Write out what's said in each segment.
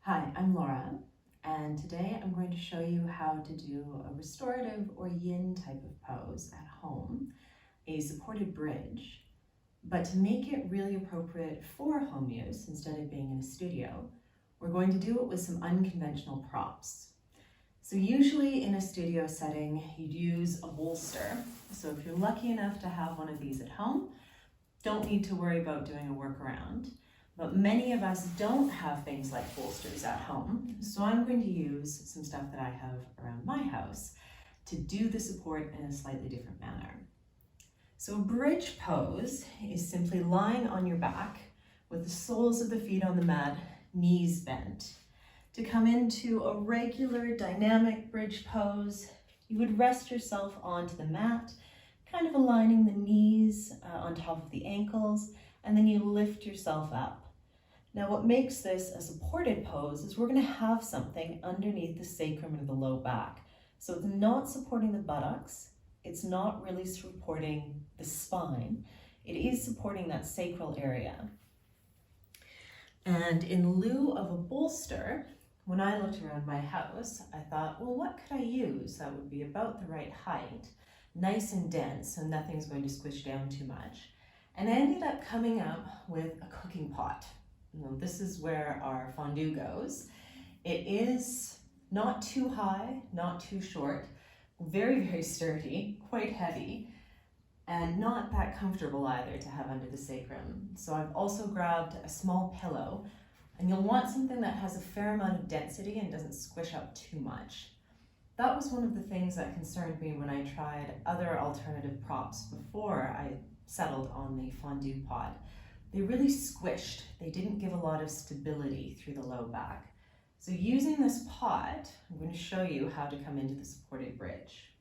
Hi, I'm Laura, and today I'm going to show you how to do a restorative or yin type of pose at home, a supported bridge. But to make it really appropriate for home use instead of being in a studio, we're going to do it with some unconventional props. So usually in a studio setting, you'd use a bolster. So if you're lucky enough to have one of these at home, don't need to worry about doing a workaround. But many of us don't have things like bolsters at home, so I'm going to use some stuff that I have around my house to do the support in a slightly different manner. So a bridge pose is simply lying on your back with the soles of the feet on the mat, knees bent. To come into a regular dynamic bridge pose, you would rest yourself onto the mat, kind of aligning the knees on top of the ankles, and then you lift yourself up. Now what makes this a supported pose is we're going to have something underneath the sacrum or the low back. So it's not supporting the buttocks, it's not really supporting the spine, it is supporting that sacral area. And in lieu of a bolster, when I looked around my house, I thought, well, what could I use that would be about the right height, nice and dense, so nothing's going to squish down too much. And I ended up coming up with a cooking pot. This is where our fondue goes. It is not too high, not too short, very, very sturdy, quite heavy, and not that comfortable either to have under the sacrum. So I've also grabbed a small pillow, and you'll want something that has a fair amount of density and doesn't squish up too much. That was one of the things that concerned me when I tried other alternative props before I settled on the fondue pot. They really squished. They didn't give a lot of stability through the low back. So using this pot, I'm going to show you how to come into the supported bridge.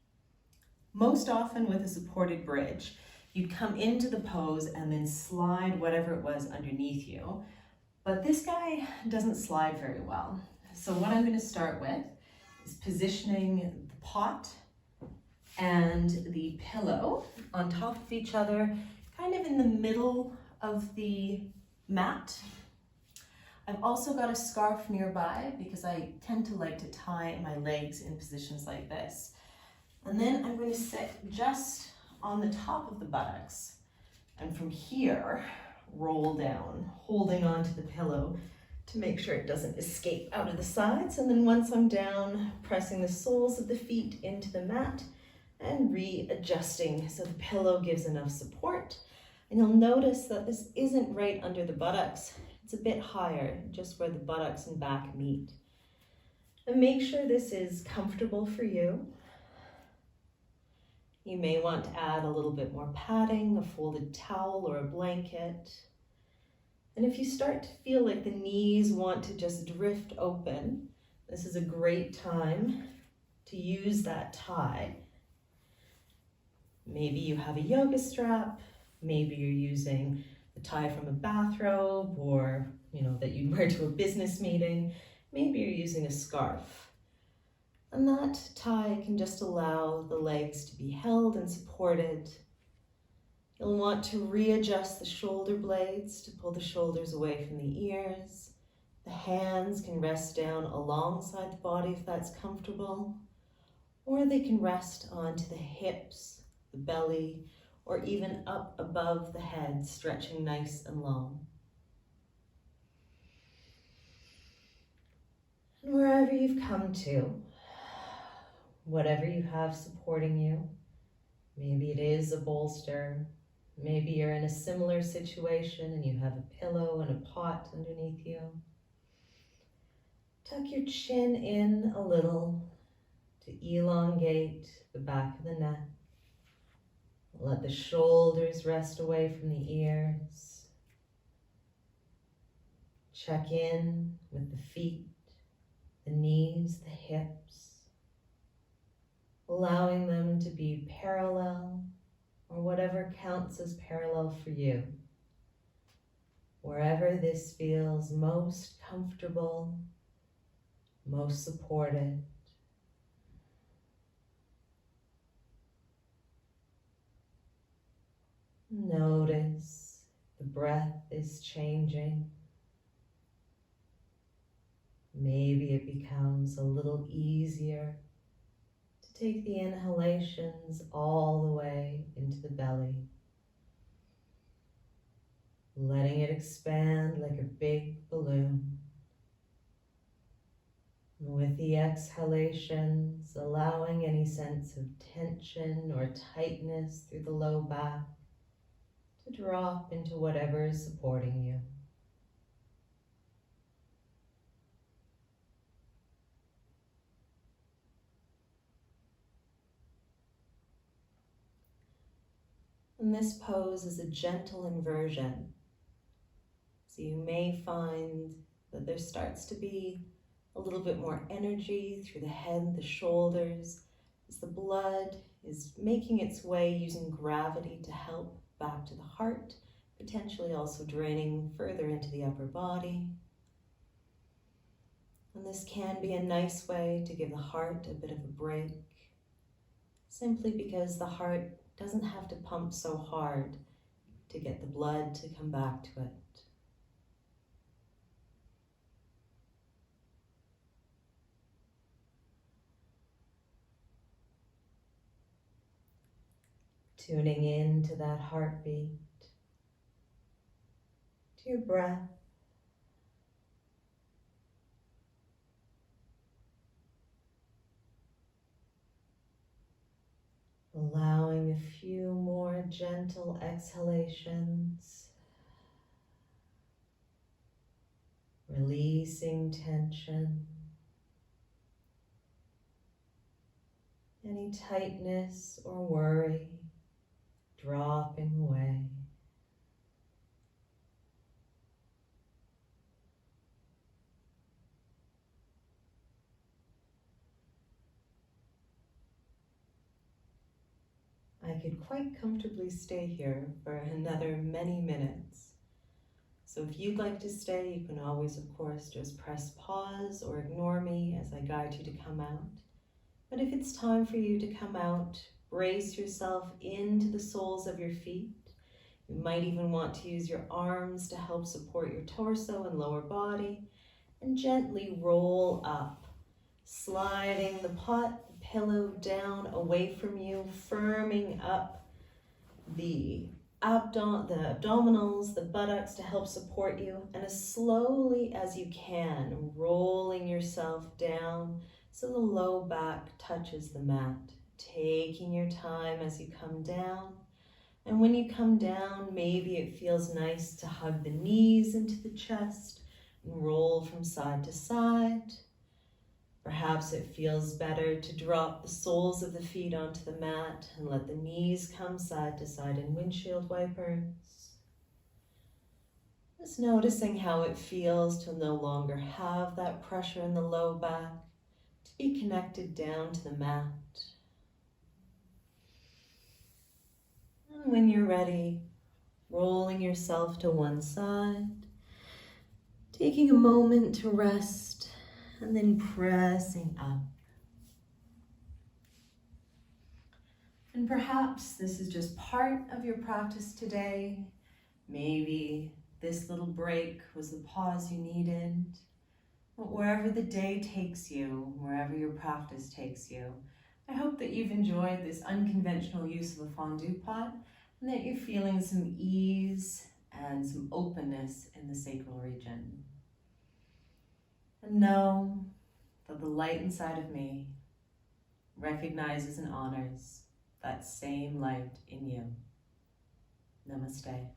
Most often with a supported bridge, you'd come into the pose and then slide whatever it was underneath you. But this guy doesn't slide very well. So what I'm going to start with is positioning the pot and the pillow on top of each other, kind of in the middle of the mat. I've also got a scarf nearby because I tend to like to tie my legs in positions like this. And then I'm going to sit just on the top of the buttocks, and from here roll down, holding onto the pillow to make sure it doesn't escape out of the sides. And then once I'm down, pressing the soles of the feet into the mat and readjusting so the pillow gives enough support. And you'll notice that this isn't right under the buttocks. It's a bit higher, just where the buttocks and back meet. And make sure this is comfortable for you. You may want to add a little bit more padding, a folded towel or a blanket. And if you start to feel like the knees want to just drift open, this is a great time to use that tie. Maybe you have a yoga strap, maybe you're using the tie from a bathrobe or, that you'd wear to a business meeting. Maybe you're using a scarf. And that tie can just allow the legs to be held and supported. You'll want to readjust the shoulder blades to pull the shoulders away from the ears. The hands can rest down alongside the body if that's comfortable, or they can rest onto the hips, the belly, or even up above the head, stretching nice and long. And wherever you've come to, whatever you have supporting you, maybe it is a bolster, maybe you're in a similar situation and you have a pillow and a pot underneath you. Tuck your chin in a little to elongate the back of the neck. Let the shoulders rest away from the ears. Check in with the feet, the knees, the hips, allowing them to be parallel or whatever counts as parallel for you. Wherever this feels most comfortable, most supported. Notice the breath is changing. Maybe it becomes a little easier to take the inhalations all the way into the belly, letting it expand like a big balloon. With the exhalations, allowing any sense of tension or tightness through the low back to drop into whatever is supporting you. And this pose is a gentle inversion. So you may find that there starts to be a little bit more energy through the head, the shoulders, as the blood is making its way using gravity to help back to the heart, potentially also draining further into the upper body. And this can be a nice way to give the heart a bit of a break, simply because the heart doesn't have to pump so hard to get the blood to come back to it. Tuning in to that heartbeat, to your breath, allowing a few more gentle exhalations, releasing tension, any tightness or worry dropping away. I could quite comfortably stay here for another many minutes. So if you'd like to stay, you can always, of course, just press pause or ignore me as I guide you to come out. But if it's time for you to come out, brace yourself into the soles of your feet. You might even want to use your arms to help support your torso and lower body, and gently roll up, sliding the pillow down away from you, firming up the abdominals, the buttocks to help support you, and as slowly as you can, rolling yourself down so the low back touches the mat, taking your time as you come down. And when you come down, maybe it feels nice to hug the knees into the chest and roll from side to side. Perhaps it feels better to drop the soles of the feet onto the mat and let the knees come side to side in windshield wipers. Just noticing how it feels to no longer have that pressure in the low back, to be connected down to the mat. And when you're ready, rolling yourself to one side, taking a moment to rest, and then pressing up. And perhaps this is just part of your practice today. Maybe this little break was the pause you needed. But wherever the day takes you, wherever your practice takes you, I hope that you've enjoyed this unconventional use of a fondue pot and that you're feeling some ease and some openness in the sacral region. And know that the light inside of me recognizes and honors that same light in you. Namaste.